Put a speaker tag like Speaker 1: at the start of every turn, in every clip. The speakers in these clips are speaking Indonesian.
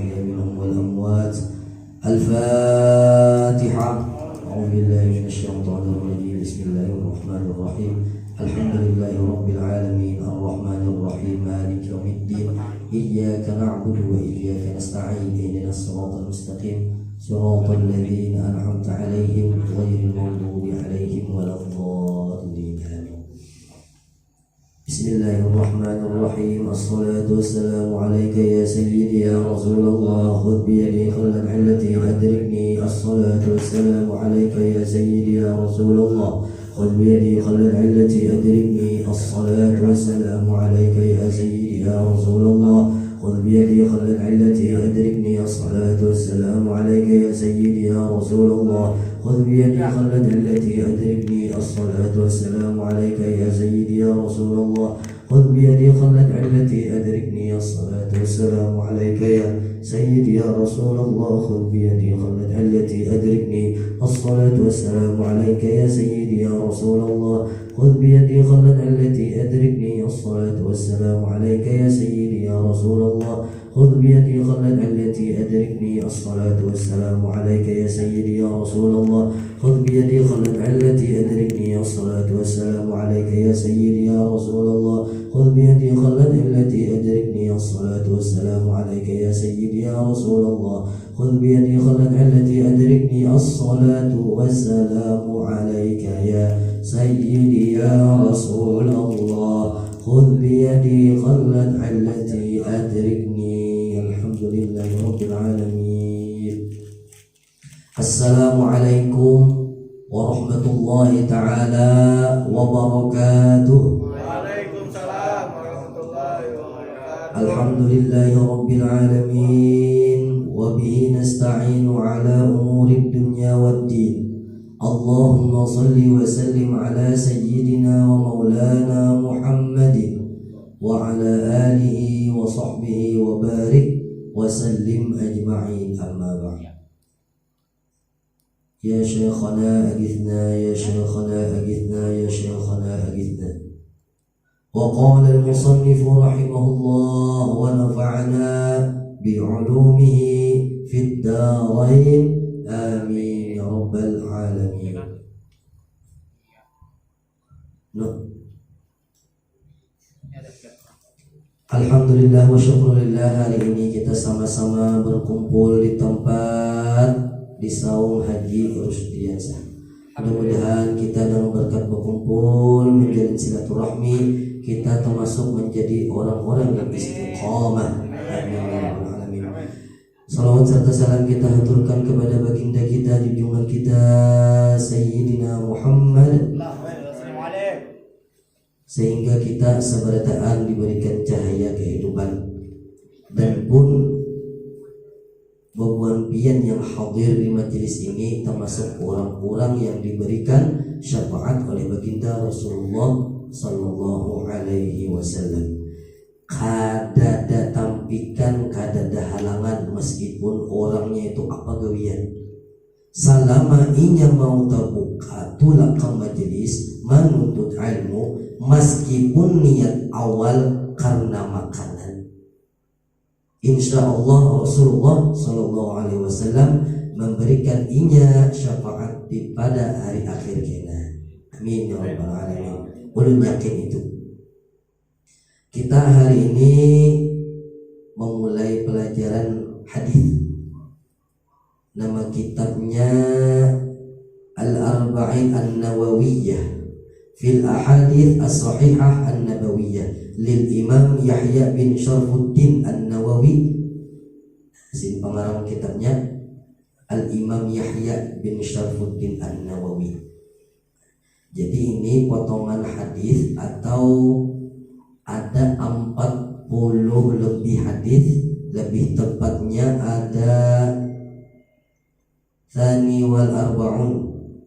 Speaker 1: الأحياء منهم والأموات. الفاتحة. أعوذ بالله من الشيطان الرجيم. بسم الله الرحمن الرحيم. الحمد لله رب العالمين الرحمن الرحيم مالك يوم الدين إياك نعبد وإياك نستعين اهدنا الصراط المستقيم صراط الذين أنعمت عليهم غير المغضوب عليهم ولا الضالين آمين. بسم الله الرحمن الرحيم. الصلاة والسلام عليك يا سيدي يا رسول الله خذ بيدي خلت علتي أدركني. الصلاة والسلام عليك يا سيدي يا رسول الله خذ بيدي خلت علتي أدركني. الصلاة والسلام عليك يا سيدي يا رسول الله خذ بيدي خلت علتي أدركني. الصلاة والسلام عليك يا سيدي يا رسول الله خذ بيدي خلت علتي أدركني. الصلاة والسلام عليك يا سيدي يا رسول الله خذ بيدي خلت علتي أدركني. الصلاة والسلام عليك يا سيدي يا رسول الله خذ بيدي خلت علتي أدركني. الصلاة والسلام عليك يا سيدي يا رسول الله خذ بيدي خلت علتي أدركني. الصلاة والسلام عليك يا سيدي يا رسول الله خذ بيدي خلت علتي أدركني. الصلاة والسلام عليك يا سيدي يا رسول الله خذ بيدي خلت علتي أدركني. الصلاة والسلام عليك يا سيدي يا رسول الله خذ بيدي خلت علتي أدركني. الصلاة والسلام عليك يا سيدي يا رسول الله خذ بيدي خلت علتي أدركني. الصلاة والسلام عليك يا سيدي يا رسول الله خذ بيدي خلت علتي أدركني. الحمد لله رب العالمين. السلام عليكم ورحمة الله تعالى وبركاته.
Speaker 2: وعليكم السلام ورحمة الله وبركاته.
Speaker 1: الحمد لله رب العالمين وبه نستعين على أمور الدنيا والدين. اللهم صل وسلم على سيدنا ومولانا محمد وعلى آله وصحبه وبارك وسلم أجمعين. أما بعد. يا شيخنا أغثنا يا شيخنا أغثنا يا شيخنا أغثنا. وقال المصنف رحمه الله ونفعنا بعلومه في الدارين آمين يا رب العالمين. Alhamdulillah wa syukurillah, hari ini kita sama-sama berkumpul di tempat di Saung Haji Rusdiasa. Mudah-mudahan kita dalam berkat berkumpul menjalin silaturahmi, kita termasuk menjadi orang-orang yang istiqamah. Amin ya rabbal alamin. Salawat serta salam kita haturkan kepada baginda kita, junjungan kita Sayyidina Muhammad, sehingga kita seberataan diberikan cahaya kehidupan dan pun bebuan pian yang hadir di majelis ini termasuk orang-orang yang diberikan syafaat oleh baginda Rasulullah sallallahu alaihi wasallam. Kadada tampikan, kadada halangan, meskipun orangnya itu apa gawian, selama inya mau terbuka tulak ke majelis menuntut ilmu, meskipun niat awal karena makanan, insya Allah Rasulullah sallallahu alaihi wasallam memberikan inya syafaat di pada hari akhir kena. Amin ya rabbal alamin. Ulun yakin itu. Kita hari ini memulai pelajaran hadis. Nama kitabnya Al-Arba'in An-Nawawiyah fil Ahadits As-Sahihah An-Nabawiyah lil Imam Yahya bin Syarfuddin An-Nawawi. Sin pengarang kitabnya Al-Imam Yahya bin Syarfuddin An-Nawawi. Jadi ini potongan hadis atau ada 40 lebih hadis, lebih tepatnya ada Tsani wal Arba'un,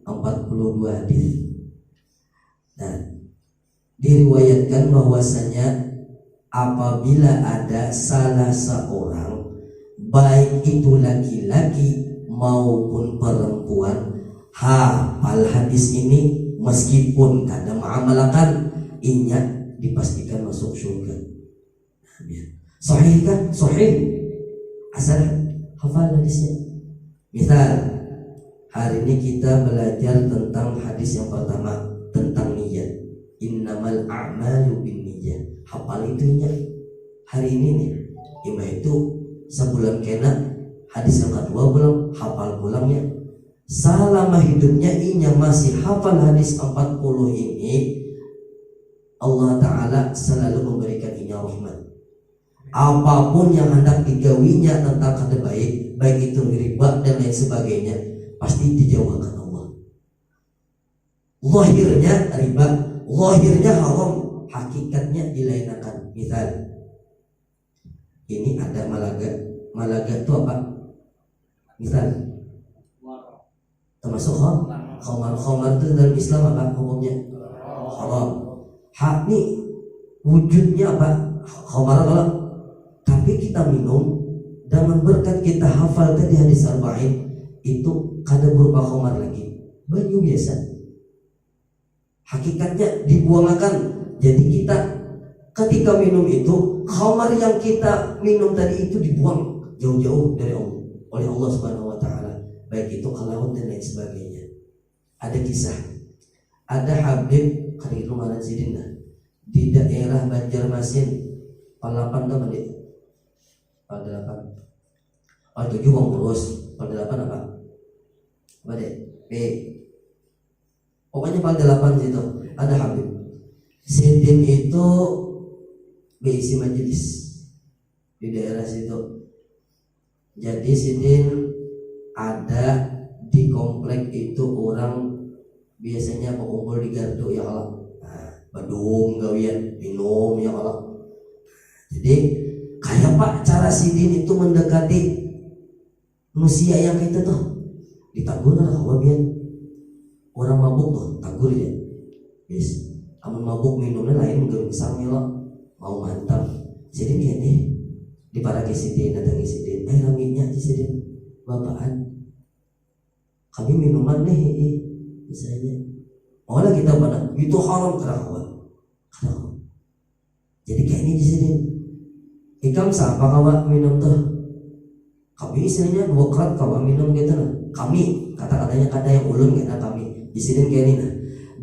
Speaker 1: 42 hadis. Nah, diriwayatkan bahwasanya apabila ada salah seorang, baik itu laki-laki maupun perempuan, hafal hadis ini meskipun kadang mengamalkan, ingat dipastikan masuk surga. Sahih kan? Sahih. asal hafal hadisnya. Misal hari ini kita belajar tentang hadis yang pertama tentang niat. Innamal a'malu binniyah. Hafal itunya. Hari ini nih, ima itu sebulan kena hadis yang kedua belum hafal pulangnya. Selama hidupnya inya masih hafal hadis 40 ini, Allah Ta'ala selalu memberikan inya rahmat. Apapun yang hendak digawinya tentang kada baik, baik itu riba dan lain sebagainya, pasti dijauhkan Allah. Lahirnya riba, lahirnya haram, hakikatnya dilainakan. Misal ini ada malaga itu apa? Misal termasuk khamar itu dalam Islam apa hukumnya? Haram. Hak nih wujudnya apa? Khamar kalau tapi kita minum dengan berkat kita hafal tadi hadis arba'in itu kada berupa khamar lagi, banyu biasa. Hakikatnya dibuangkan. Jadi kita ketika minum itu khamar yang kita minum tadi itu dibuang jauh-jauh dari Allah oleh Allah Subhanahu wa taala, baik itu ke laut dan lain sebagainya. Ada kisah, ada Habib kali rumahan Sidina di daerah Banjarmasin, Palapan apa deh? Palapan. Oh 7 wong terus, Palapan apa? Apa deh? B. Pokoknya Palapan situ ada Habib. Sidin itu berisi majelis di daerah situ. Jadi Sidin ada di komplek itu orang biasanya mengumpul di gardu ya Allah. Badung gawian minum ya Allah. Jadi kayak Pak cara Sidin itu mendekati manusia yang kita tuh ditagur lah kawabian orang mabuk tuh tagur ya. Yes. Amun mabuk minumnya lain gersang ya Allah. Mau mantap. Sidin gini di para Sidin datangi Sidin. Raminya Sidin bapaan. Kami minuman nih misalnya. Malah kita pada itu haram kerawan. Jadi kayak ini di sini. Ikam siapa kawa minum tuh? Kami istilahnya 2 kerat kawa minum gitu nah. Kami kata-katanya kata yang ulun kita kami di sini kayak ini nah.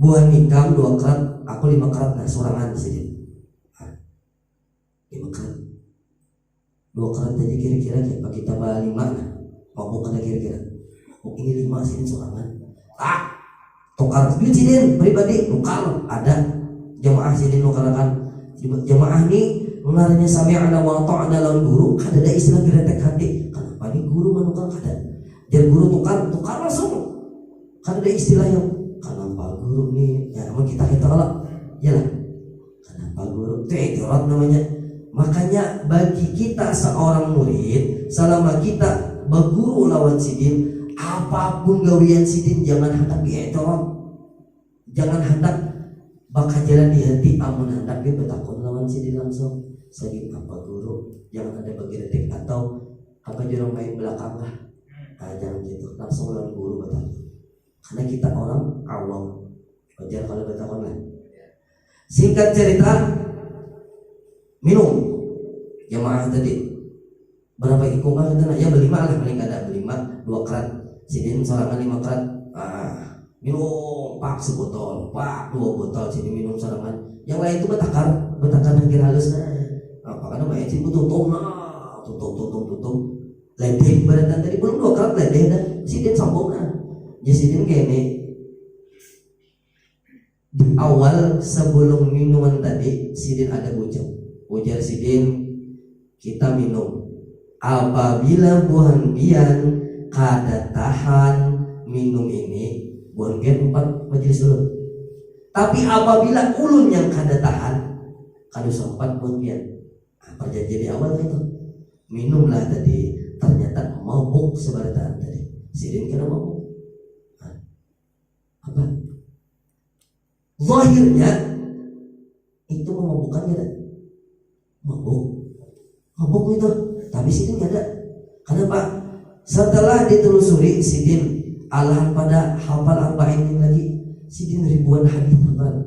Speaker 1: Buah nikam 2 kerat, aku 5 kerat nah sorangan di sini. 5 kerat. 2 kerat aja kira-kira kayak Pak kita bawa 5 nah. Mabuk ada kira-kira. Oh ini 5 sini sorangan. Tukar duit Sidin pribadi tukar ada jamaah Sidin nukarkan jamaah ini mengaranya sami'na wa ta'na lawan guru kada ada istilah gretek hati. Kenapa nih guru menukar kada? Jadi guru tukar langsung. Kada ada istilah yang kenapa guru nih ya emang kita kalau ya lah kenapa guru itu etirat namanya. Makanya bagi kita seorang murid selama kita berguru lawan Sidin, apapun gawian Sidin jangan hendak dietoran, jangan hendak bakal jalan di hati, amun hendak dia bertakun lawan Sidin langsung. Sagi apa guru, jangan ada bagi detik atau apa jurang main belakang lah. Jangan gitu, langsung lawan guru bertakun. Karena kita orang awam, wajar kalau bertakun lah. Singkat cerita, minum jamaah tadi berapa ikumah kita nak ya berlima lah paling ada berlima 2 kerat. Sidin sorangan 5 kerat, minum pak sebotol, pak 2 botol. Sidin minum sorangan, yang lain itu betakar hampir halus apa karena main sih tutup ledeh beratan tadi belum 2 kerat ledeh dah. Sidin sambung ya Sidin kayak ini di awal sebelum minuman tadi Sidin ada ujar Sidin kita minum apabila buhan bian kada tahan minum ini bukan 4 majelis ulun. Tapi apabila ulun yang kada tahan kada sempat buat bian. Perjanjian di awal itu minumlah tadi ternyata mabuk sebarataan tadi. Sidin kena mabuk. Apa? Zahirnya itu memabukkan kada? Mabuk itu. Tapi Sidin kada. Kenapa? Setelah ditelusuri Sidin alahan pada hafal arba'in ini lagi Sidin ribuan hadis hafal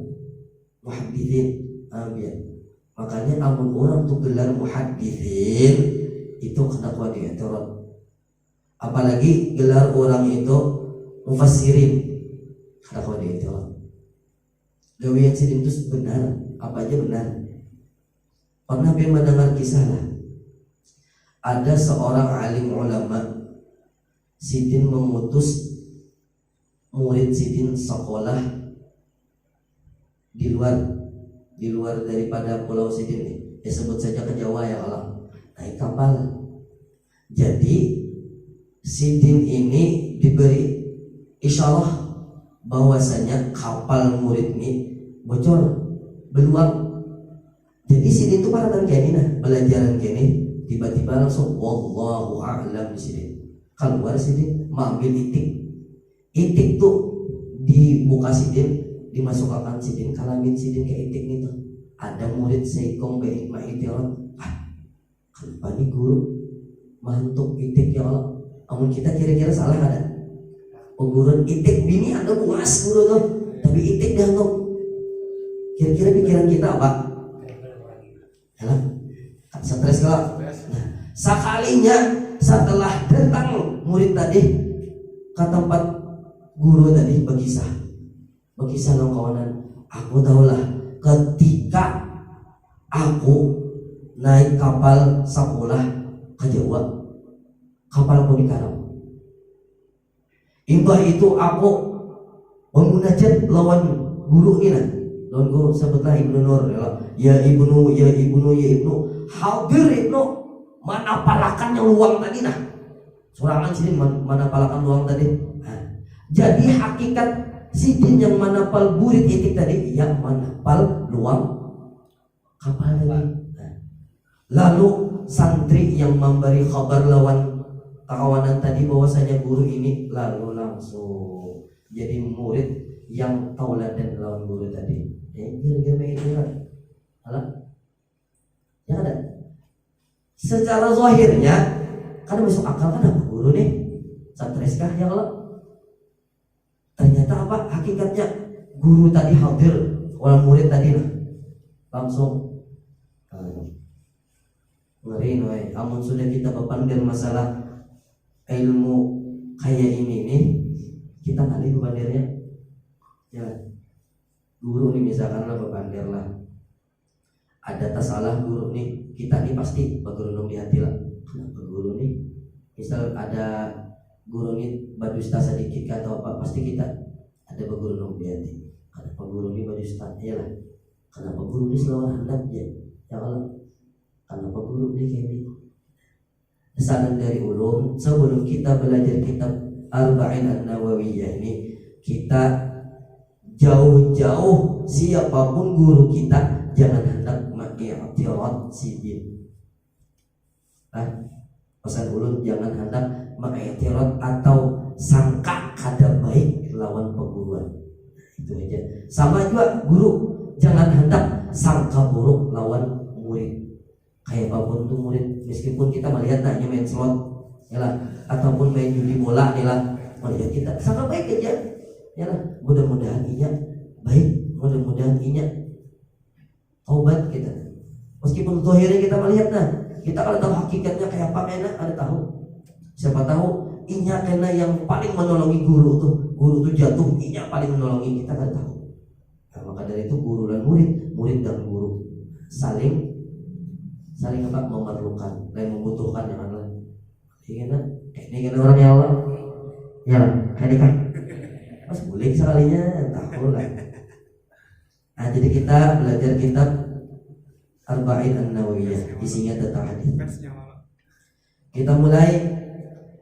Speaker 1: muhadditsin. Makanya amun orang tuh gelar muhadditsin itu kena kuat i'tirad. Apalagi gelar orang itu mufassirin, kena kuat i'tirad. Gawian sidin itu benar, apa aja benar. Pernah mendengar kisah lah, ada seorang alim ulama, sidin mengutus murid sidin sekolah di luar daripada pulau sidin nih, sebut saja ke Jawa ya Allah, naik kapal. Jadi sidin ini diberi isyarah bahwasanya kapal murid ini bocor, beluang. Jadi sidin itu paratan kene nah, belajaran kene, tiba-tiba langsung wallahu a'lam di sini. Keluar sidin, mengambil itik tuh dibuka sidin, dimasukkan sidin, kalamin sidin ke itik itu. Ada murid seikom baik ma'itirat. Kenapa nih guru mantuk itik ya Allah? Amun kita kira-kira salah ada. Guru itik bini ada buas guru tuh, tapi itik dah tuh. Kira-kira pikiran kita apa? Yalah, stres kalau. Nah, sekalinya setelah datang murid tadi ke tempat guru tadi berkisah dong kawanan. Aku tahulah ketika aku naik kapal sekolah ke Jawa, kapal aku dikarang. Imbah itu aku memunajat lawan guru ini, lawan guru sebutlah Ibnu Nur, ya Ibnu hadir Ibnu, mana palakan yang luang tadi nah, surangan sini mana palakan luang tadi. Nah, jadi hakikat sidin yang manapal burit itik tadi, yang manapal luang kapal tadi. Nah, lalu santri yang memberi kabar lawan kawanan tadi bahwasanya guru ini lalu langsung jadi murid yang tauladan lawan guru tadi. Kira-kira itu kan? Ya ada. Secara zahirnya kan masuk akal kan apa guru nih? Stres kah ya Allah? Ternyata apa hakikatnya? Guru tadi hadir, orang murid tadi langsung ngeri noy. Amun sudah kita berpandang masalah ilmu kayak ini nih, kita kali berpandirnya ya guru nih misalkan lah berpandir lah, ada tasalah guru nih, kita nih pasti bergerundung di hati lah. Kenapa guru nih, misal ada guru nih badusta sedikit atau apa, pasti kita ada bergerundung di hati. Kenapa guru nih badusta ya lah, kenapa guru nih selalu hendak ya Allah, kenapa guru nih kayak gitu. Saran dari ulum, sebelum kita belajar kitab Arba'in An-Nawawiyah ini, kita jauh-jauh siapapun guru kita jangan hendak mengiktirad sidin. Pesan ulum, jangan hendak mengiktirad atau sangka kada baik lawan perguruan. Itu aja. Sama juga guru, jangan hendak sangka buruk lawan murid. Kayak apapun tuh murid, meskipun kita melihat hanya main slot yalah, ataupun main judi bola yalah, melihat kita sangat baik aja yalah, mudah-mudahan inya baik, mudah-mudahan inya taubat kita. Meskipun zahirnya kita melihat kita kalau tahu hakikatnya kayak apa enak ada tahu. Siapa tahu inya kena yang paling menolongi guru tuh jatuh, inya paling menolongi kita kan tahu. Nah, maka dari itu guru dan murid dan guru saling apa memerlukan dan membutuhkan yang lain. Ini kan orang yang Allah ya ini kan pas boleh sekalinya tahu lah. Nah, jadi kita belajar kitab Arba'in An-Nawawiyah, isinya tentang hadis. Kita mulai.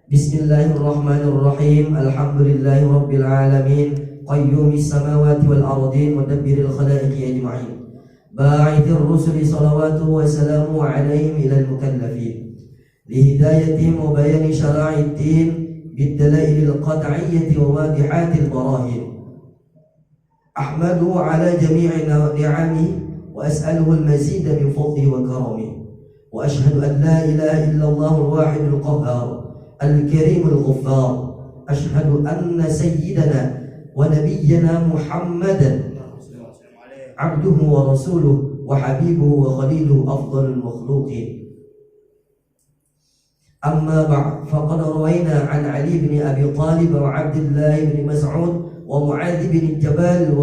Speaker 1: Bismillahirrahmanirrahim. Alhamdulillahirabbil alamin, qayyumis samawati wal ardin, mudabbiril khalaiqi ajma'in. باعث الرسل صلوات وسلام عليهم إلى المكلفين لهدايتهم وبيان شرائع الدين بالدلائل القطعية وواضحات البراهين. أحمده على جميع نعمه وأسأله المزيد من فضله وكرمه، وأشهد أن لا إله إلا الله الواحد القهار الكريم الغفار. أشهد أن سيدنا ونبينا محمدا عبده ورسوله وحبيبه وخليله أفضل المخلوقين. أما بعد فقد روينا عن علي بن أبي طالب وعبد الله بن مسعود ومعاذ بن الجبل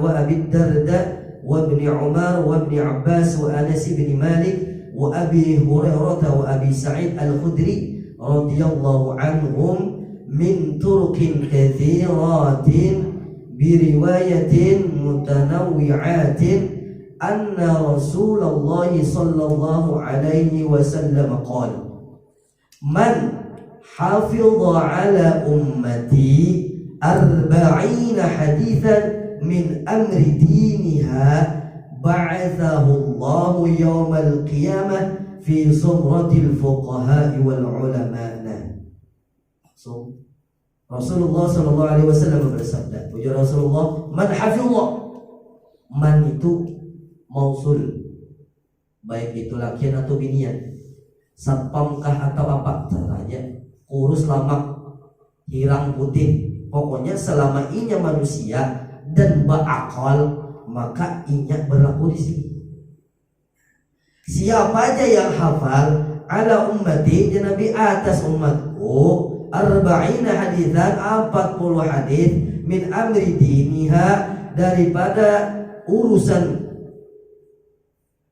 Speaker 1: وأبي الدرداء وابن عمر وابن عباس وأنس بن مالك وأبي هريرة وأبي سعيد الخدري رضي الله عنهم من طرق كثيرات برواية متنوعات أن رسول الله صلى الله عليه وسلم قال: من حفظ على أمتي 40 حديثا من أمر دينها بعثه الله يوم القيامة في زمرة الفقهاء والعلماء. Rasulullah Shallallahu Alaihi Wasallam bersabda, ujar Rasulullah, man hafizah, man itu mausul, baik itu lakian atau binian, satpamkah atau apa caranya, kurus lamak, hirang putih, pokoknya selama inya manusia dan berakal, maka inya berlaku di sini. Siapa aja yang hafal ala ummati, Nabi atas umatku, 40 haditsan, 40 hadis min amri diniha, daripada urusan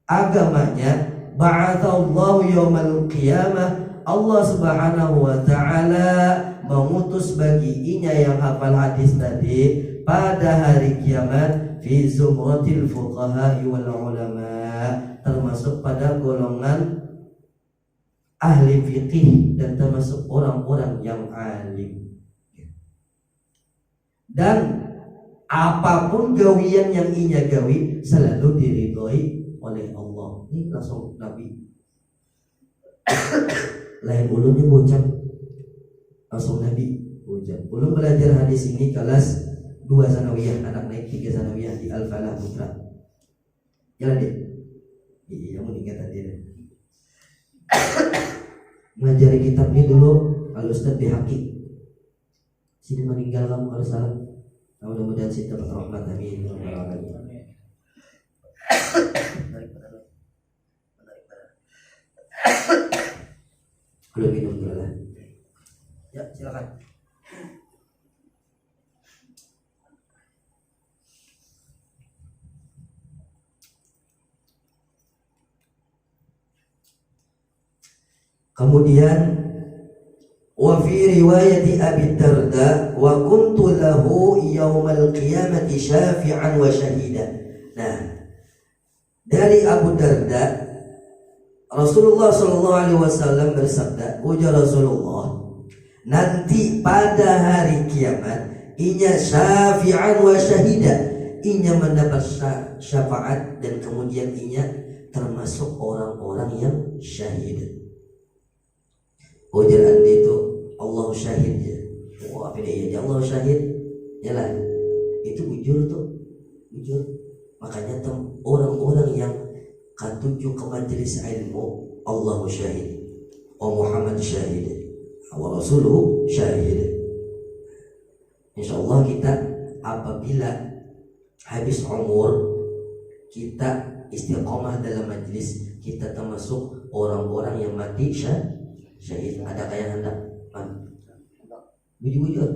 Speaker 1: agamanya, ba'atsallahu yaumal qiyamah, Allah Subhanahu wa taala mengutus bagi inya yang hafal hadis tadi pada hari kiamat fi zumratil fuqaha wal ulama, termasuk pada golongan ahli fikih dan termasuk orang-orang yang alim. Dan apapun gawian yang inya gawi selalu diridhoi oleh Allah. Ini langsung Nabi. Lain ulunnya bocah, langsung Nabi bocah. Ulun belajar hadis ini kelas 2 sanawiyah, anak naik 3 sanawiyah di Al-Falah Putra. Jalan deh. Iya, mau ingat tadi deh. Ngajari kitab ini dulu kalau Ustaz Bihaqi. Sini meninggal kamu harus salam. Mudah-mudahan sih dapat rahmat, amin. Belum minum dulu lah. Ya, silakan. Kemudian wa fi riwayati Abi Darda wa kuntu lahu yaumal qiyamati syafi'an wa syahida. Nah, dari Abu Darda Rasulullah sallallahu alaihi wasallam bersabda, ujar Rasulullah, nanti pada hari kiamat inya syafi'an wa syahida, inya mendapat syafaat dan kemudian inya termasuk orang-orang yang syahid. Ujar andi itu Allah syahid ya. Wah, apa dia Allah syahid? Yalah. Itu ujur tuh. Ujur. Makanya orang-orang yang katuju ke majelis ilmu, Allah syahid. Wa Muhammad syahid. Wa Rasuluhu syahid. Insyaallah kita apabila habis umur kita istiqomah dalam majelis, kita termasuk orang-orang yang mati syahid. Ada kayak anda bujur-bujur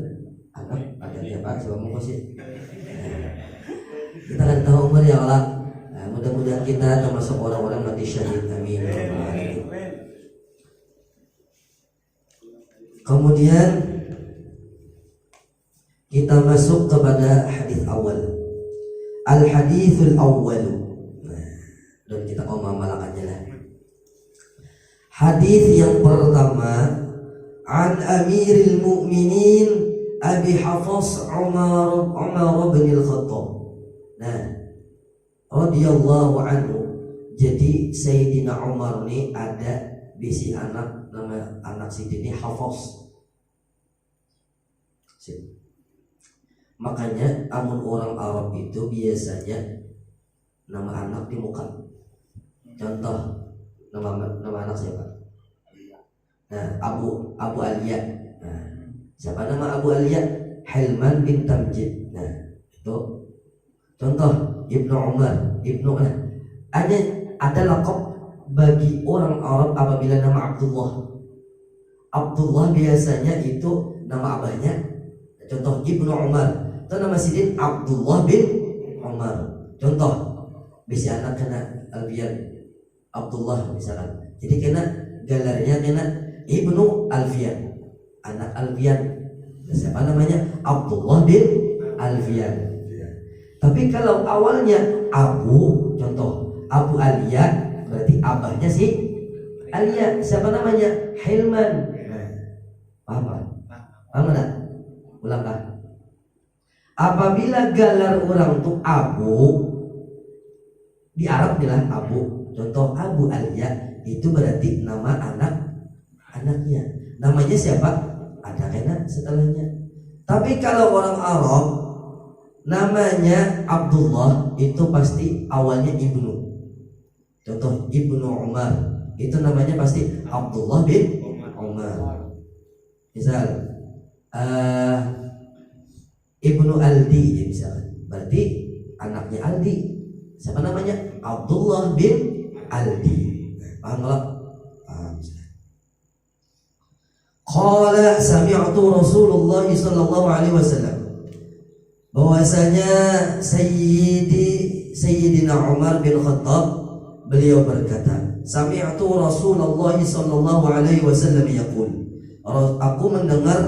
Speaker 1: anak ada ya Pak, coba mau sih kita kan tahu umur ya Allah. Nah, mudah-mudahan kita termasuk orang-orang mati syahid, amin. Kemudian kita masuk kepada hadis awal, al hadithul awal. Dan kita malakannya lah. Hadis yang pertama, an Amiril Mukminin Abi Hafs Umar bin Al-Khattab. Nah, radhiyallahu anhu. Jadi Sayyidina Umar ini ada bisi anak, nama anak Sayyidina ini Hafs. Makanya amun orang Arab itu biasanya nama anak di muka. Contoh nama anak siapa? Nah, Abu Aliyah. Nah, siapa nama Abu Aliyah? Hilman bin Tamjid. Nah, itu contoh. Ibnu Umar, ada laqab bagi orang Arab apabila nama Abdullah. Abdullah biasanya itu nama abahnya. Contoh Ibnu Umar, itu nama sidin Abdullah bin Umar. Contoh, bisa anak kena Alfian Abdullah misalkan. Jadi kena galarnya kena Ibnu Alfian, anak Alfian. Siapa namanya? Abdullah bin Alfian. Tapi kalau awalnya Abu, contoh Abu Alia, berarti abahnya si Alia. Siapa namanya? Hilman. Paham kan? Paham enggak? Ulangkah. Apabila gelar orang tuh Abu, di Arab bilang Abu. Contoh Abu Alia, itu berarti nama anaknya. Namanya siapa? Ada kena setelahnya. Tapi kalau orang Arab namanya Abdullah, itu pasti awalnya Ibnu. Contoh Ibnu Umar, itu namanya pasti Abdullah bin Umar. Misal Ibnu Aldi misalnya, berarti anaknya Aldi. Siapa namanya? Abdullah bin Aldi. Paham nggak? Qala sami'tu Rasulullah sallallahu alaihi wasallam, bahwasanya Sayyidina Umar bin Khattab, beliau berkata, sami'tu Rasulullah sallallahu alaihi wasallam yaqul, aku mendengar,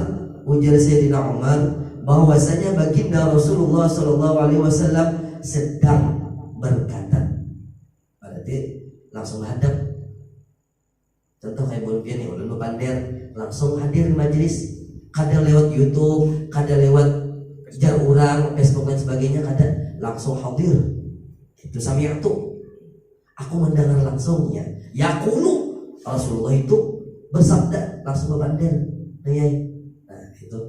Speaker 1: ujar Sayyidina Umar, bahwasanya baginda Rasulullah sallallahu alaihi wasallam sedang berkata. Berarti langsung hadap. Contoh kayak Bolpian nih, ulun pander langsung hadir di majelis. Kadang lewat YouTube, kadang lewat jar urang, Facebook dan sebagainya, kadang langsung hadir. Itu sami'tu, aku mendengar langsungnya. Yaqulu, Rasulullah itu bersabda, langsung berpander. Nah itu.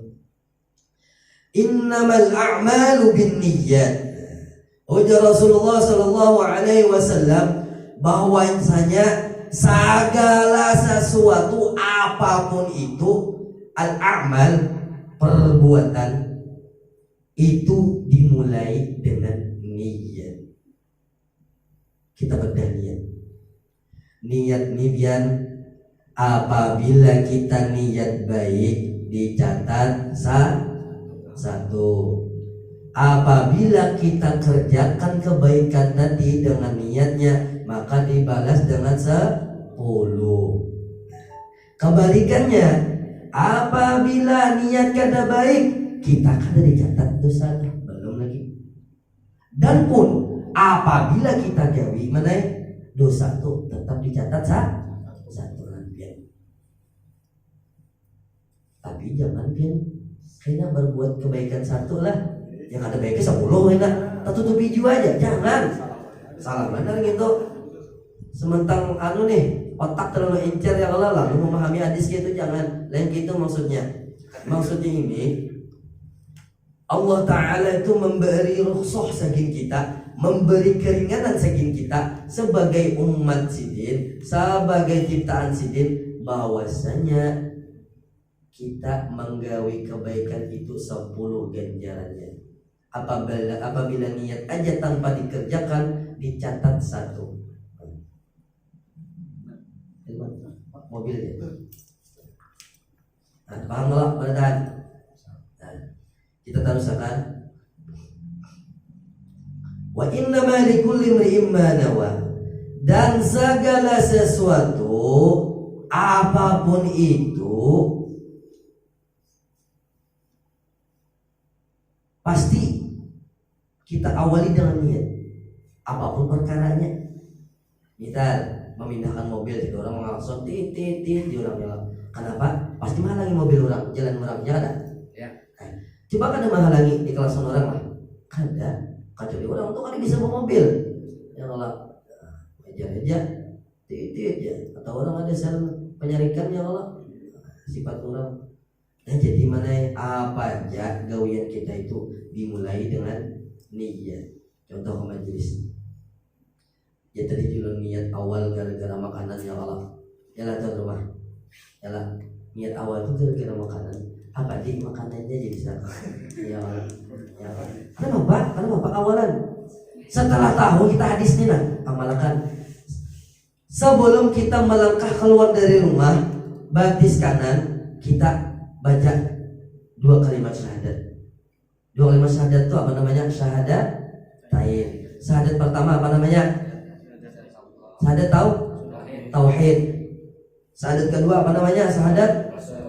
Speaker 1: Innamal a'malu binniyat. Ujar Rasulullah sallallahu alaihi wasallam, bahwasanya segala sesuatu apapun itu, al-a'mal, perbuatan, itu dimulai dengan niat. Kita bedah niat. Niat nibian, apabila kita niat baik dicatat satu. Apabila kita kerjakan kebaikan tadi dengan niatnya, maka dibalas dengan 10. Kebalikannya, apabila niat kada baik, kita kada dicatat dosa, belum lagi. Dan pun apabila kita gawi menaik dosa itu tetap dicatat satu pian. Tapi jangan pian kena berbuat kebaikan satu lah. Yang ada baiknya 10 enak, tertutupi jiwa aja, jangan. Salah benar gitu. Sementang otak terlalu encer ya Allah, lalu memahami hadis gitu, jangan. Lain gitu maksudnya. Maksudnya ini, Allah Ta'ala itu memberi rukhsah saking kita, memberi keringanan saking kita sebagai umat sidin, sebagai ciptaan sidin, bahwasanya kita menggawi kebaikan itu 10 ganjarannya. Apabila niat aja tanpa dikerjakan, dicatat 1. Mobil ya. Nah, paham nggak berdan? Nah, kita teruskan. Wa innama likulli imri'in ma nawa. Dan segala sesuatu apapun itu pasti kita awali dengan niat. Apapun perkaranya. Misal memindahkan mobil, jadi orang langsung tit di orang jalan. Kenapa? Pasti menghalangi mobil orang, jalan orang, ya ada. Ya. Coba kada menghalangi di kelasan orang lah. Kada. Kecuali orang tuh kan bisa bawa mobil. Ya Allah, aja tit ya. Atau orang ada sel penyarikan ya Allah. Sifat orang. Nah, jadi mana apa aja gawian kita itu dimulai dengan niat. Contoh ke majelis. Ya tadi juga niat awal gara-gara makanan ya Allah. Yalah tuan rumah. Yalah niat awal itu gara-gara makanan. Apa di makanannya jadi satu. Ya Allah. Ya Allah. Karena bapak awalan. Setelah tahu kita hadis ini nah amalkan. Sebelum kita melangkah keluar dari rumah, batis kanan kita baca 2 kalimat syahadat. 2 kalimat syahadat itu apa namanya? Syahadat tain. Syahadat pertama apa namanya? Syahadat tauhid. Syahadat kedua apa namanya? Syahadat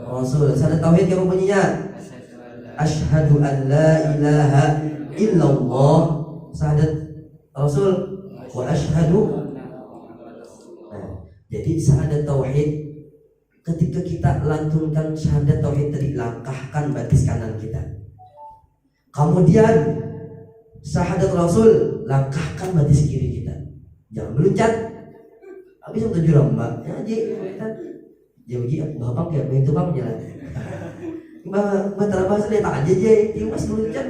Speaker 1: Rasul. Syahadat tauhid apa bunyinya? Asyhadu an la ilaha illallah. Syahadat Rasul wa asyhadu. Jadi syahadat tauhid, ketika kita lantunkan syahadat tauhid tadi, langkahkan batis kanan kita. Kemudian syahadat Rasul, langkahkan batis kiri kita. Jangan meluncat. Habis yang 7 rambak. Ya, jadi bapak ya, itu bang jalan. Bah terabas dia tak aja dia mas meluncat.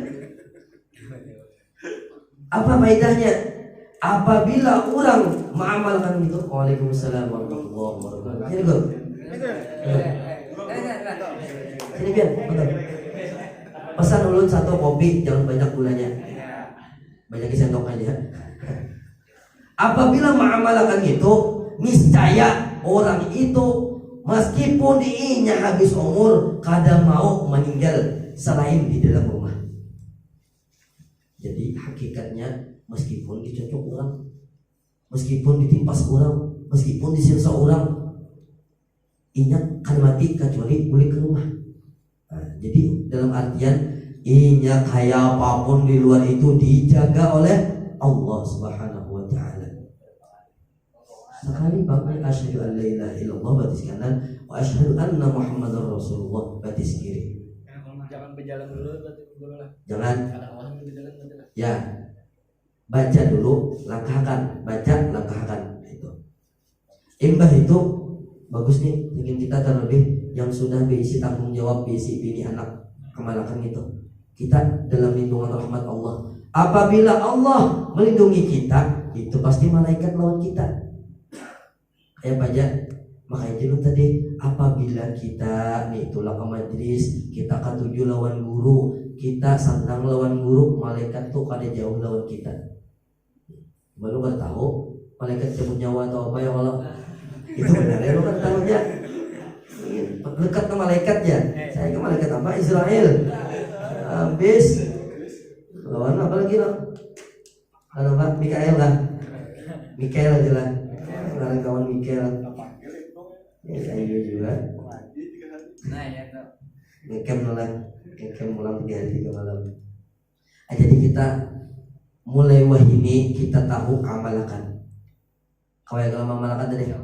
Speaker 1: Apa faedahnya? Apabila orang mengamalkan itu, waalaikumsalam warahmatullahi wabarakatuh. Sini Guru. Sini biar, betul. Pesan ulun 1 kopi, jangan banyak gulanya. Banyak sendok aja. Apabila mengamalkan itu, niscaya orang itu meskipun diinya habis umur, kadang mau meninggal selain di dalam rumah. Jadi hakikatnya meskipun dicocok orang, meskipun ditimpas orang, meskipun disiksa orang, ingat kan mati kecuali boleh ke rumah. Nah, jadi dalam artian ingat kayak apapun di luar itu dijaga oleh Allah Subhanahu wa taala. Sekali bangkai asyhadu an la ilaha illallah batis kanan, wa asyhadu anna Muhammadar Rasulullah batis kiri.
Speaker 2: Jangan berjalan dulu lah.
Speaker 1: Jangan.
Speaker 2: Ada orang berjalan dulu.
Speaker 1: Ya. Baca dulu, langkahkan, baca, langkahkan itu. Imbah itu bagus nih, bikin kita terlebih yang sudah berisi tanggung jawab, berisi bini anak, kemalakan itu. Kita dalam lindungan rahmat Allah. Apabila Allah melindungi kita, itu pasti malaikat lawan kita. Kayak baca, makanya dulu tadi, apabila kita nih itulah ke majlis, kita ketujuh lawan guru, kita sandang lawan guru, malaikat tuh kada jauh lawan kita. Baru kan tahu malaikat cabut nyawa atau apa ya Allah. Itu benar ya, lu kan tahu ya. Dekat ke malaikat ya. Saya ke malaikat apa? Israel. Habis lawan apa lagi lo? Kalau Pak Mikael lah. Mikael aja lah. Sekarang kawan Mikael. Ya saya juga.
Speaker 2: Nah ya tuh.
Speaker 1: Ngecamp ulang 3 hari 3 malam. Jadi kita mulai wahini kita tahu amalkan. Kau yang kalau amalkan tadi, ya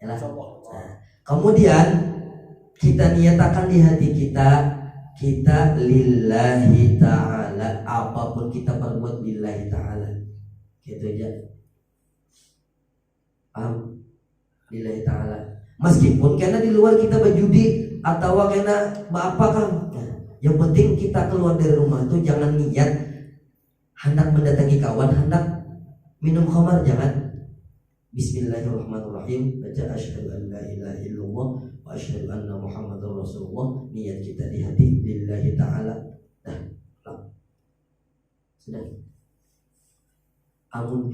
Speaker 1: lah. Nah, kemudian kita niatakan di hati kita, kita lillahi ta'ala, apapun kita perbuat lillahi ta'ala. Gitu aja. Paham? Lillahi ta'ala. Meskipun karena di luar kita berjudi atau karena apa kan, yang penting kita keluar dari rumah tuh jangan niat hendak mendatangi kawan, hendak minum khamar, jangan. Bismillahirrahmanirrahim. Baca asyhadu an la ilaha illallah wa asyhadu anna Muhammadar Rasulullah. Niat kita di hati lillahi ta'ala. Sudah. Amun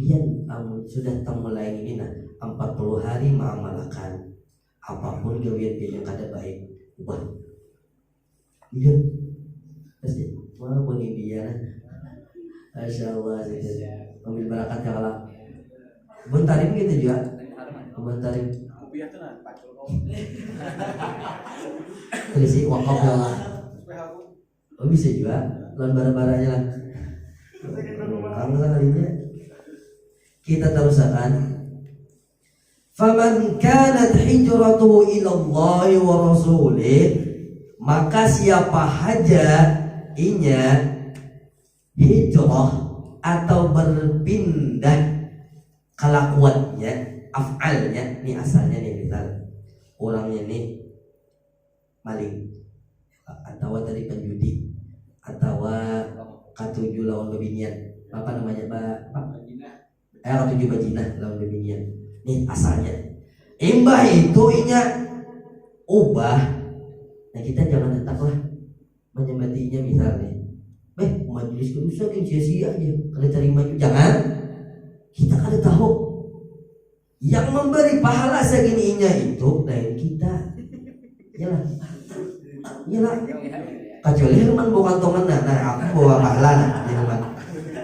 Speaker 1: sudah mulai ini 40 hari mengamalkan apapun gawian yang kada baik, ubah. Iya. Pasti mau ini dia. Masya Allah, ambil barakat ya Allah. Bentarim gitu juga. Bentarim.
Speaker 2: Kopiah tuh nah, pacul kau.
Speaker 1: Terisi wakaf ya Allah. Oh bisa juga. Lawan bara-baranya lah. Kamu kan harinya. Kita terusakan. Faman kanat hijratuhu ila Allah wa rasulih, maka siapa haja inya hijrah atau berpindah kelakuannya, af'alnya, ini asalnya nih misal orangnya nih maling atau tadi penjudi atau katuju lawan bebinian, apa namanya Pak? Katuju bajinah lawan bebinian. Nih asalnya. Imbah itu inya ubah. Nah kita jangan letaklah menyembatinya misalnya. Majelis kerusak yang sia-sia aja. Kada terima itu jangan. Kita kada tahu. Yang memberi pahala segininya itu lain kita. Iyalah. Kecuali Hilman bawa kantongan, nah aku bawa pahala nah Hilman.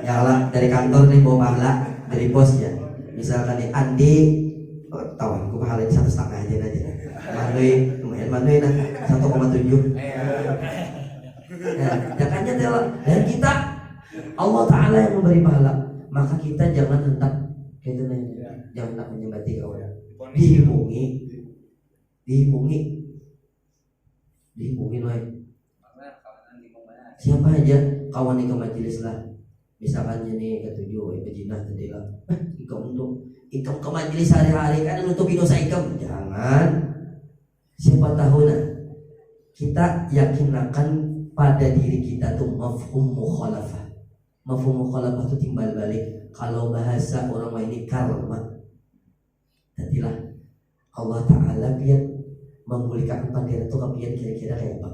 Speaker 1: Ya Allah, dari kantor nih bawa pahala, dari bos ya. Misalkan nih Andi, tahu aku pahala 1,5 aja. Manui nah 1,7. Jangannya dan kita Allah Ta'ala yang memberi pahala, maka kita jangan hendak gitu nih, jangan hendak menyembati kawan. Dihubungi loh. Siapa aja kawan di majelis lah. Misalkan ini ketujuh bejinah tadi lah. Ikam ke majelis hari-hari kan nutupi dosa ikam. Jangan. Siapa tahu nah kita yakinkan pada diri kita tuh mafhum mukhalafah. Mafhum mukhalafah itu timbal balik. Kalau bahasa orang ini karma. Tadilah Allah Ta'ala biar memulihkan pandangan itu kemudian kira-kira kayak apa?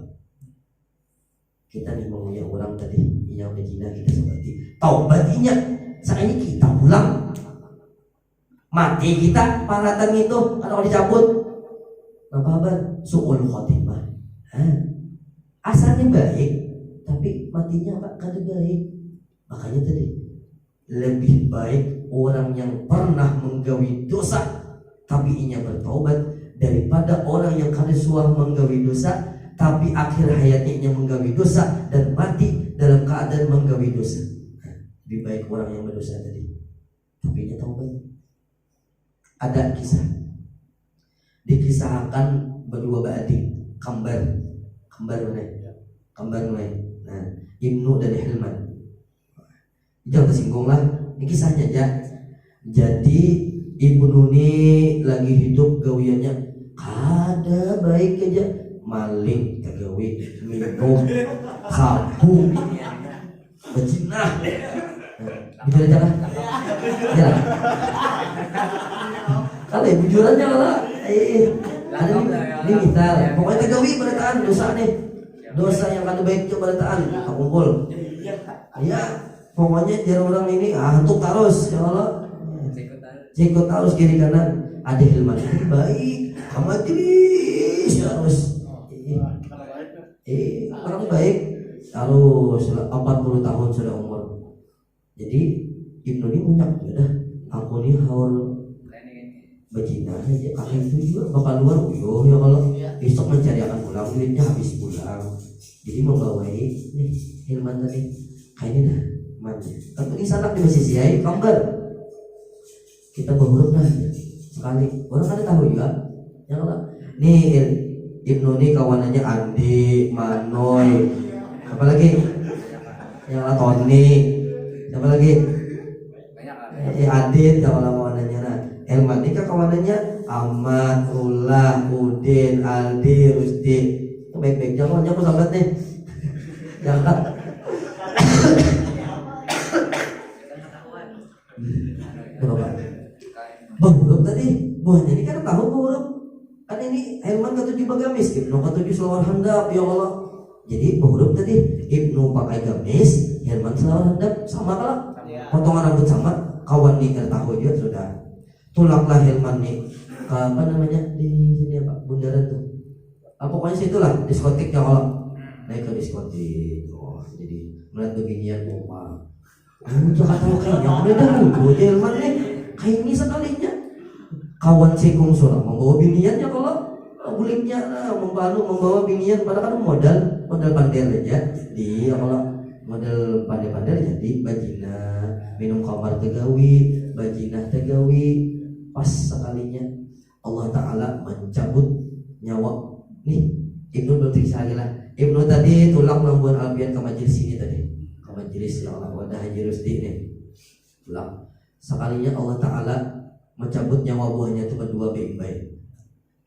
Speaker 1: Kita nih maunya orang tadi yang berzina kita seperti taubatinya saat ini kita pulang mati kita paratan itu kalau dicabut apa suul khotimah. Asalnya baik tapi matinya apa kada baik. Makanya tadi lebih baik orang yang pernah menggawi dosa tapi inya bertaubat daripada orang yang kada suah menggawi dosa tapi akhir hayatnya menggawi dosa dan mati dalam keadaan menggawi dosa. Lebih baik orang yang berdosa tadi tapi inya taubat. Ada kisah dikisahkan berdua beradik kembar mana? Nah, Ibnu dan Hilman. Jangan tersinggung lah, ini kisahnya aja. Jadi Ibnu ini lagi hidup gawiannya kada baik aja, maling kagawi, minum, sabu, berzina. Jujur aja lah. Ya. Kalau bujurannya lah, ada ini misal, pokoknya kagawi berataan dosa nih, dosa yang kada baik coba berataan, tak kumpul. Ya, pokoknya dia orang ini hantuk terus, ya Allah. Cikut terus kiri kanan. Ada Hilman baik, amatis terus. Orang baik terus 40 tahun sudah umur. Jadi Ibnu ini punya sudah aku nih haul berzina aja kakek itu juga bakal luar ya kalau besok mencari akan pulang duitnya habis pulang. Jadi membawai nih Hilman tadi kayaknya dah mana tapi di sana di masih siai kambar kita berhuruf lah sekali orang ada tahu juga ya kalau nih Ibnu nih kawanannya Andi Manoy apalagi yang Tony siapa lagi Adit kalau kawanannya nah Elman ini kan kawanannya Ahmad, Ullah, Udin, Aldi, Rusdi. Baik-baik jangan aku sahabat nih. Jangan. Huruf tadi, jadi kan tahu huruf. Kan ini Elman ketujuh bagamis, Ibnu ketujuh selawar handap ya Allah. Jadi huruf tadi Ibnu pakai gamis, Elman selawar handap sama lah. Potongan rambut sama, kawan nih tahu juga sudah. Tulaklah Hilman nih apa namanya di sini apa bundaran tuh pokoknya situlah diskotik ya kalau naik ke diskotik jadi melihat beginian rumah jangan tahu kayaknya udah dahulu Hilman nih kayak ini sekalinya kawan sikung surah membawa biniannya kalau buliknya membawa binian padahal kan modal pandai aja di kalau model pandai-pandai jadi bajina minum kamar tegawi bajinah tegawi pas sekalinya Allah Ta'ala mencabut nyawa nih Ibnu berpisah lagi lah Ibnu tadi tulang lambuan albian ke majelis ini tadi ke majelis ya Allah wadah Haji Rusdi nih tulang sekalinya Allah Ta'ala mencabut nyawa buahnya itu berdua baik-baik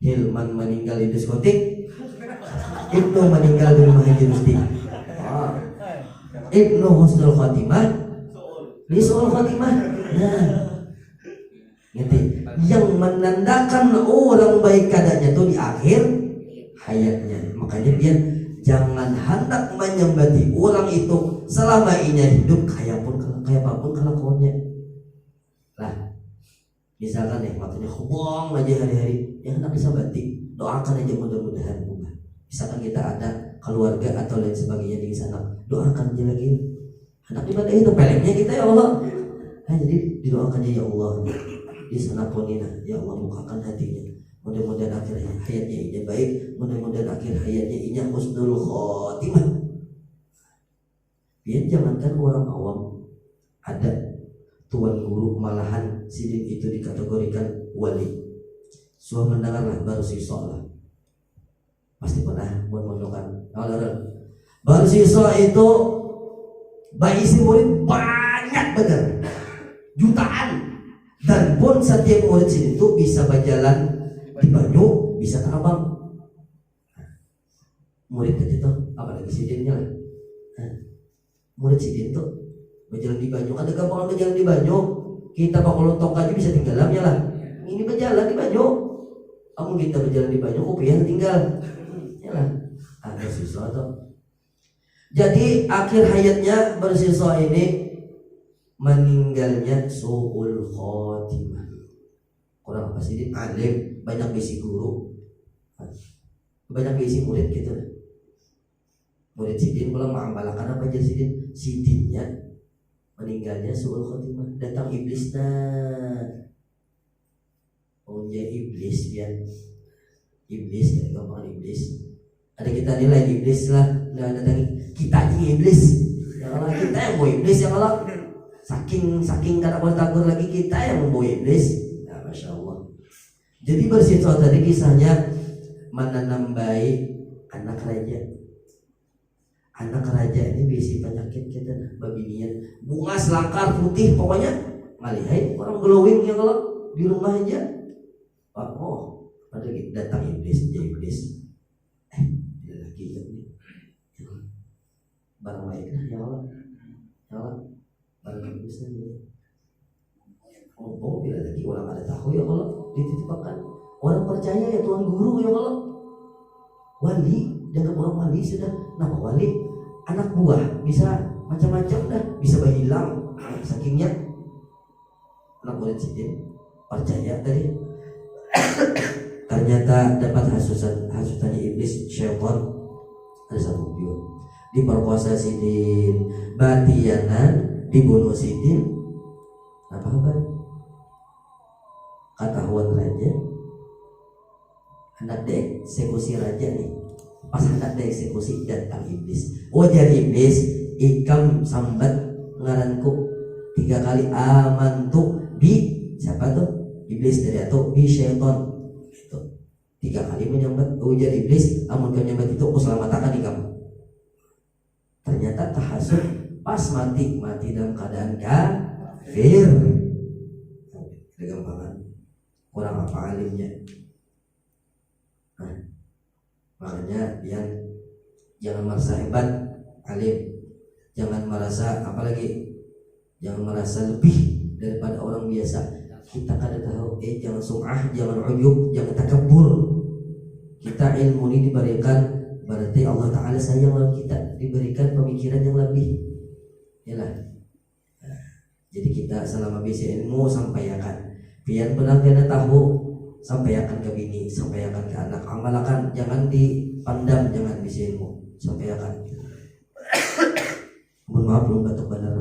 Speaker 1: Hilman meninggal di diskotik Ibnu meninggal di rumah Haji Rusdi Ibnu husnul khatimah li su'ul khatimah nah ngerti yang menandakan orang baik keadaannya itu di akhir hayatnya. Makanya biar jangan hendak menyembati orang itu selama ia hidup kayak apapun kelakuannya. Lah, misalkan waktunya hubung aja hari-hari, yang hendak disabati, doakan aja mudah-mudahan Misalkan kita ada keluarga atau lain sebagainya di sana, doakan aja lagi. Anak ibadah itu pelemnya kita ya Allah. Nah, jadi didoakan ya Allah. Di sana ponina, ya Allah bukakan hatinya. Mudah-mudahan akhir hayatnya ini baik, mudah-mudahan akhir hayatnya ini husnul khotimah. Biar jangankan orang awam, ada tuan guru malahan sidin itu dikategorikan wali. Suah mendengarlah baru siswa lah. Pasti pernah buat mondokan. Baru siswa itu bayi isi murid banyak benar, jutaan. Dan pun setiap murid sini itu bisa berjalan di Banyu, bisa ke Abang. Murid itu apalagi sidinnya lah. Murid sidin tuh berjalan di Banyu, ada gampang berjalan di Banyu. Kita kalau tongkat aja bisa tinggal dalamnya lah. Ini berjalan di Banyu. Kamu kita berjalan di Banyu, kopiah tinggal. Ya lah. Ada siswa tuh. Jadi akhir hayatnya bersiswa ini meninggalnya su'ul khotimah. Orang apa sih? Alim, banyak bisi guru, banyak bisi murid gitu. Murid sidin pulang mengambalakan apa aja sidin? Sidinnya meninggalnya su'ul khotimah. Datang iblis punya iblis ya. Iblis kan gampang iblis. Ada kita nilai iblis lah. Nah datang kita aja iblis. Ya Allah kita yang mau iblis ya Allah. Saking kata bertakur lagi kita yang mau iblis. Nah masya Allah. Jadi bersiswa tadi kisahnya menanam baik anak raja. Anak raja ini bisi penyakit kita babinian. Bunga selangkar putih pokoknya ngalihai orang glowing ya kalau di rumah aja. Oh, pada datang iblis, dia iblis. Dia lagi ya. Barang baik ya Allah. Ya Allah. Barang iblisnya dia. Oh, bila lagi orang ada tahu ya Allah dititipkan. Orang percaya ya Tuhan guru ya Allah. Wali, dengan orang wali sudah. Nama wali, anak buah bisa macam-macam dah, bisa berhilang. Sakingnya anak murid sidin percaya tadi. Ternyata dapat hasutannya iblis syaitan. Ada satu video diperkosa sidin, batianan dibunuh sidin. Apa kabar? Ketahuan raja, hendak dieksekusi raja nih. Pas hendak dieksekusi datang iblis. Wajar iblis ikam sambat ngaranku 3 kali amantu bi siapa tuh? Iblis dari atau bi syaitan itu 3 kali menyambat ujar iblis, amun kau nyambat itu aku selamatkan di kamu. Ternyata tahasud pas mati dalam keadaan kafir. Kegampangan kurang apa alimnya. Nah, makanya jangan merasa hebat alim, jangan merasa apalagi jangan merasa lebih daripada orang biasa. Kita kada tahu, jangan sum'ah, jangan ujub, jangan takabur. Kita ilmu ini diberikan, berarti Allah Ta'ala sayang lawan kita, diberikan pemikiran yang lebih. Yalah. Nah, jadi kita selama bisa ilmu sampaikan. Biar benar kena tahu, sampaikan ke bini, sampaikan ke anak, amalkan, jangan dipandang, jangan bisa ilmu, sampaikan. Mohon maaf belum batuk benar.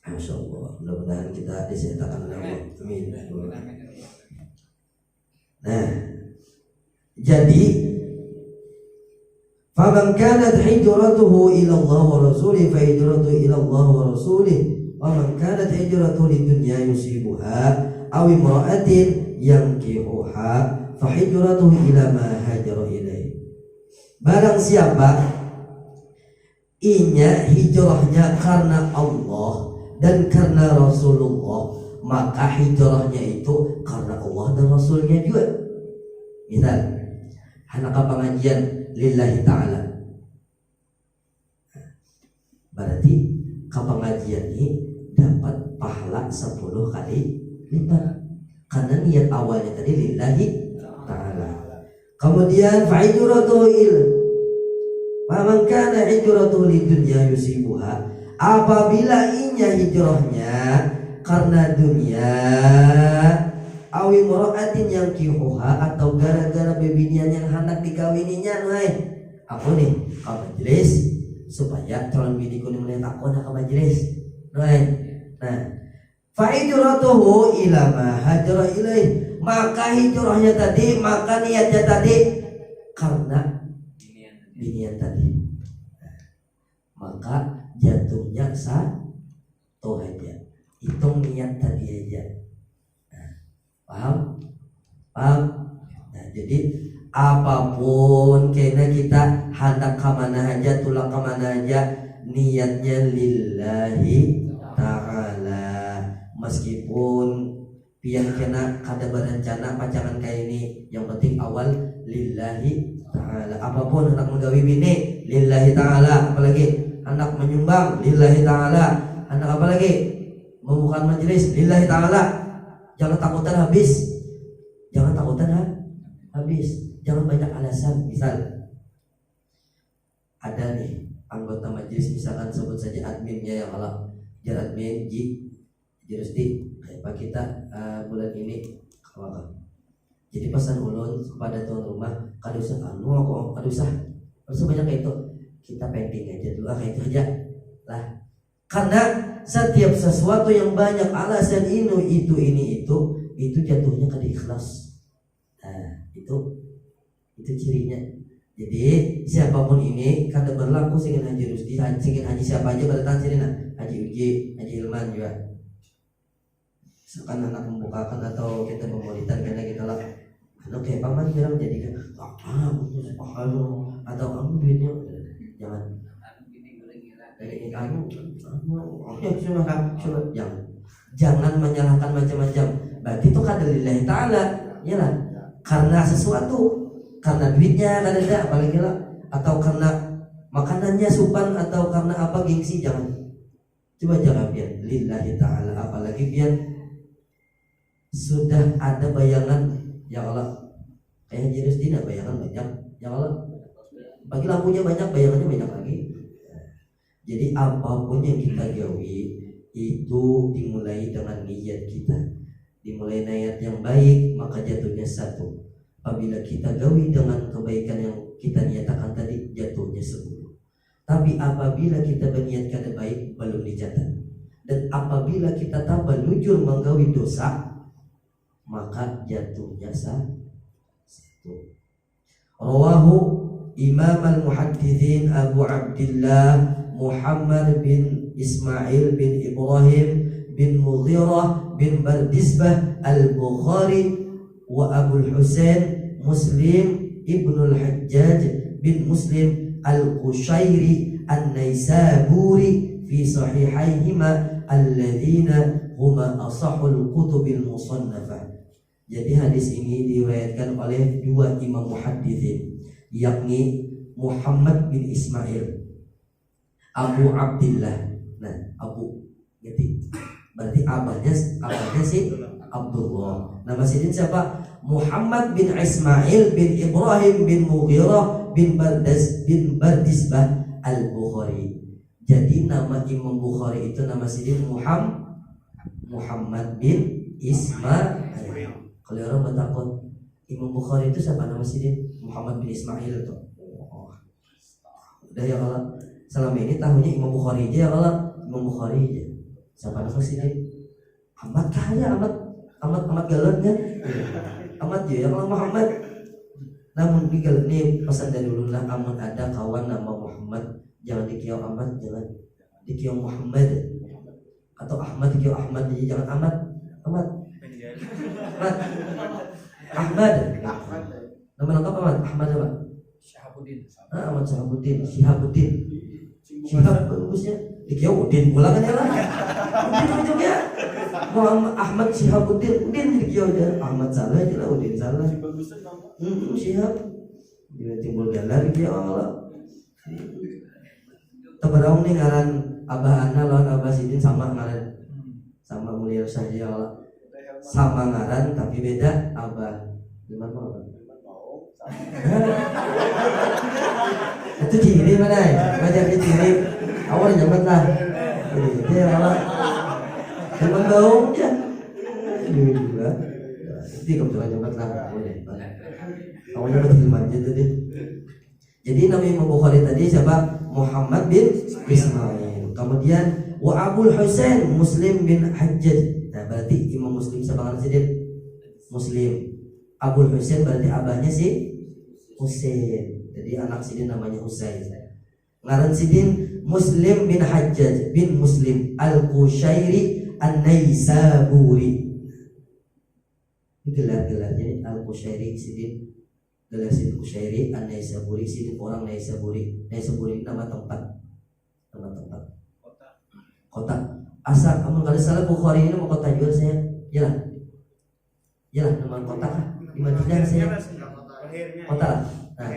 Speaker 1: Masya Allah, mudah-mudahan kita disertakan oleh Allah. Amin. Nah, jadi faman kanat hijratuhu ila Allah wa rasulih fa hijratuhu ila Allah wa rasulih wa man kanat hijratuhu lidunya yusibuha aw imra'atin yankihuha fa hijratuhu ila ma hajara ilaih. Barang siapa inya hijrahnya karena Allah dan karena Rasulullah, maka hijrahnya itu karena Allah dan Rasulnya juga. Misal anak pengajian lillahi ta'ala, berarti ke pengajian ini dapat pahala 10 kali lipat karena niat awalnya tadi lillahi ta'ala. Kemudian fa'ijratuhu ila man kana hijratuhu lidunya yusibuha, apabila inya hijrahnya karena dunia awi muraatin yang kihuha atau gara-gara bebinian yang hendak dikawininya nuai aku nih ke majelis supaya calon bini kuning melihat aku nak ke majelis nuai. Nah fa hijratuhu ila ma hajara ilaih, maka hijrahnya tadi, maka niatnya tadi karena binian tadi. Nah, maka jatuhnya satu aja, hitung niat tadi aja. Nah, paham? Nah, jadi apapun kena kita hendak kemana aja, tulang kemana aja, niatnya lillahi ta'ala. Meskipun pian kena kada berencana pacangan kayak ini, yang penting awal lillahi ta'ala. Apapun hendak menggawi bini lillahi ta'ala, apalagi hendak menyumbang lillahi ta'ala, hendak apalagi membuka majelis lillahi ta'ala. Jangan takutan habis. Jangan banyak alasan. Misal ada nih anggota majelis, misalkan sebut saja adminnya yang Allah, jar admin Rusti, kayak kita bulan ini apa? Jadi pesan ulun kepada tuan rumah, kada usah kada usah banyak itu, kita pending aja dulu kayak itu aja lah. Karena setiap sesuatu yang banyak alasan itu jatuhnya kada ikhlas. Nah, itu cirinya. Jadi siapapun ini kada berlaku singin Haji Rusdi, singin Haji siapa aja bertahan sini nah, Haji Uji, Haji Ilman juga. Misalkan anak membukakan atau kita memolitan karena kita lah, atau kayak paman bilang jadi kan, atau kamu duitnya jangan dari jangan menyalahkan macam-macam. Berarti itu kada lillahi ta'ala, ya lah. Karena sesuatu, karena duitnya kada ada, apalagi lah, atau karena makanannya supan, atau karena apa gengsi, jangan. Coba jangan biar lillahi ta'ala, apalagi biar sudah ada bayangan, ya Allah. Kayak Haji Rusdi bayangan banyak, ya Allah. Bagi lampunya banyak, bayangannya banyak lagi. Jadi apapun yang kita gawi itu dimulai dengan niat kita. Dimulai niat yang baik, maka jatuhnya satu. Apabila kita gawi dengan kebaikan yang kita niatakan tadi, jatuhnya 10. Tapi apabila kita berniat kada baik, belum dicatat. Dan apabila kita tambah lujur menggawi dosa, maka jatuhnya 1. Rawahu Imam al-Muhaddithin Abu Abdullah Muhammad bin Ismail bin Ibrahim bin Mughirah bin Bardisbah al-Bukhari wa Abu Husain Muslim ibnul Hajjaj bin Muslim al-Qushairi an-Naisaburi fi sahihaihima alladhina huma asahul kutubil musannafah. Jadi hadis ini diriwayatkan oleh 2 imam muhadditsin, yakni Muhammad bin Ismail, Abu Abdullah. Nah, Abu gitu. Berarti abahnya si Abdullah. Nama sidin siapa? Muhammad bin Ismail bin Ibrahim bin Mughirah bin Bardisbah al-Bukhari. Jadi nama Imam Bukhari itu nama sidin Muhammad bin Ismail. Kalau orang bertakut Imam Bukhari itu siapa nama sidin? Muhammad bin Ismail itu. Udah ya kalau selama ini tahunya Imam Bukhari aja ya kalau Imam Bukhari aja. Siapa nama sidin? Amat kaya, amat galon kan? Amat ya kalau Muhammad. Namun ini pesan dari dulu lah, amun ada kawan nama Muhammad, jangan dikiau Ahmad, jangan dikiau Muhammad, atau Ahmad dikiau Ahmad, jadi jangan Ahmad. Ahmad. Nama lengkap Ahmad apa?
Speaker 2: Syahabuddin.
Speaker 1: Ahmad Syahabuddin. Syihab bagusnya. Dikiau Udin pula kan ya lah. Udin ujungnya. Muhammad Ahmad Syahabuddin. Udin dikiau aja. Ahmad salah aja lah, Udin salah. Syihab. Bila timbul galar dia Allah. Tebarang nih ngaran Abah Ana lawan Abah Sidin sama ngaran. Sama mulia saja Allah. Sama ngaran tapi beda. Abah Gimana mau? Itu ciri mana ya? Baca ciri awal nyaman lah. Dia malah teman gaung ya. Juga. Mesti kebetulan jabat lah. Awalnya betul manja tadi. Jadi Nabi Imam Bukhari tadi siapa? Muhammad bin Ismail. Kemudian wa Abul Husain Muslim bin Hajjaj. Nah, berarti Imam Muslim siapa kan sidin? Muslim. Abul Husain berarti abahnya si Husain. Jadi anak sidin namanya Husain. Ngaran sidin Muslim bin Hajjaj bin Muslim Al-Qushairi An-Naisaburi. Ini gelar-gelar. Jadi Al-Qushairi sidin gelar sidin Qushairi An-Naisaburi sidin orang Naisaburi. Naisaburi nama tempat. Nama tempat. Kota. Asal amun kali salah Bukhari ini mau kota juga saya. Yalah. Yalah nama kota di Madinah saya. Kota lah. Nah,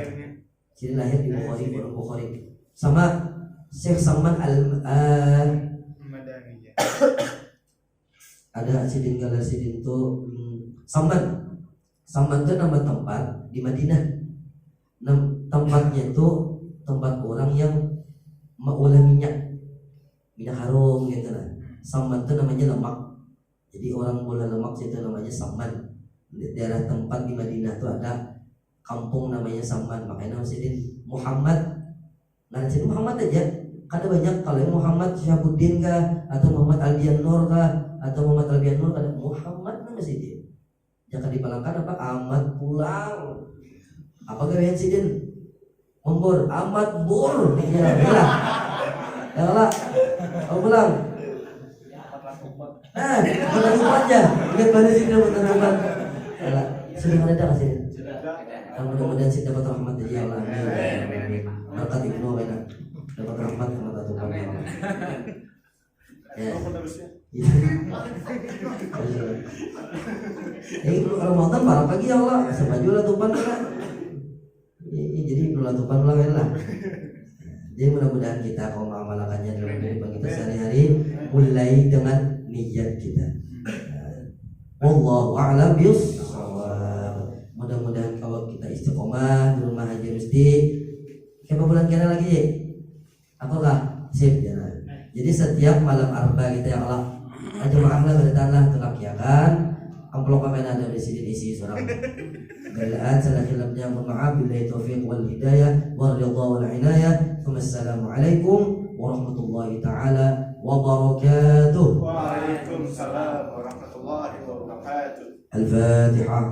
Speaker 1: sini lahir di Bukhari, orang Bukhari. Sama Syekh Salman
Speaker 2: Madani.
Speaker 1: Ada sidin galar sidin tuh Salman. Salman itu nama tempat di Madinah. Tempatnya itu tempat orang yang mengolah minyak harum gitu lah. Salman itu namanya lemak. Jadi orang bola lemak itu namanya Salman. Daerah tempat di Madinah itu ada kampung namanya Salman. Makanya nama sidin Muhammad. Nah, jadi Muhammad aja. Ada banyak kalau yang Muhammad Syabuddin kah, atau Muhammad Albian Nur kah, atau Muhammad Albian Nur ada Muhammad nama sidin. Jangan dipalangkan apa Ahmad pulang. Apa gawean sidin? Membur Ahmad bur. Ya, pulang. Ya lah. Oh, pulang. Bukan lupa aja. Ingat pada sini bukan lupa. Ya, sudah ada kasih. Mudah-mudahan sih dapat rahmat dari Allah. Amin. Berkat Ibnu Wena dapat rahmat sama Tuhan. Ya. Ini Ramadan parah pagi ya Allah. Sebajulah Tuhan kita. Jadi Ibnu Tuhan lah. Jadi mudah-mudahan kita kalau mengamalkannya dalam kehidupan kita sehari-hari mulai dengan niat kita. Wallahu a'lam bishawab. Mudah-mudahan kalau kita istiqomah di rumah Haji Rusdi, berapa bulan kira lagi? Apakah sip jalan? Jadi setiap malam arba kita yang Allah aja maaflah bertanah telakiakan amplop apa yang ada di sini isi surah. Galaan salah hilapnya mohon maaf billahi taufiq wal hidayah wal ridha wal inayah. Wassalamualaikum warahmatullahi taala wabarakatuh.
Speaker 2: Waalaikumsalam warahmatullahi wabarakatuh.
Speaker 1: Al-Fatihah.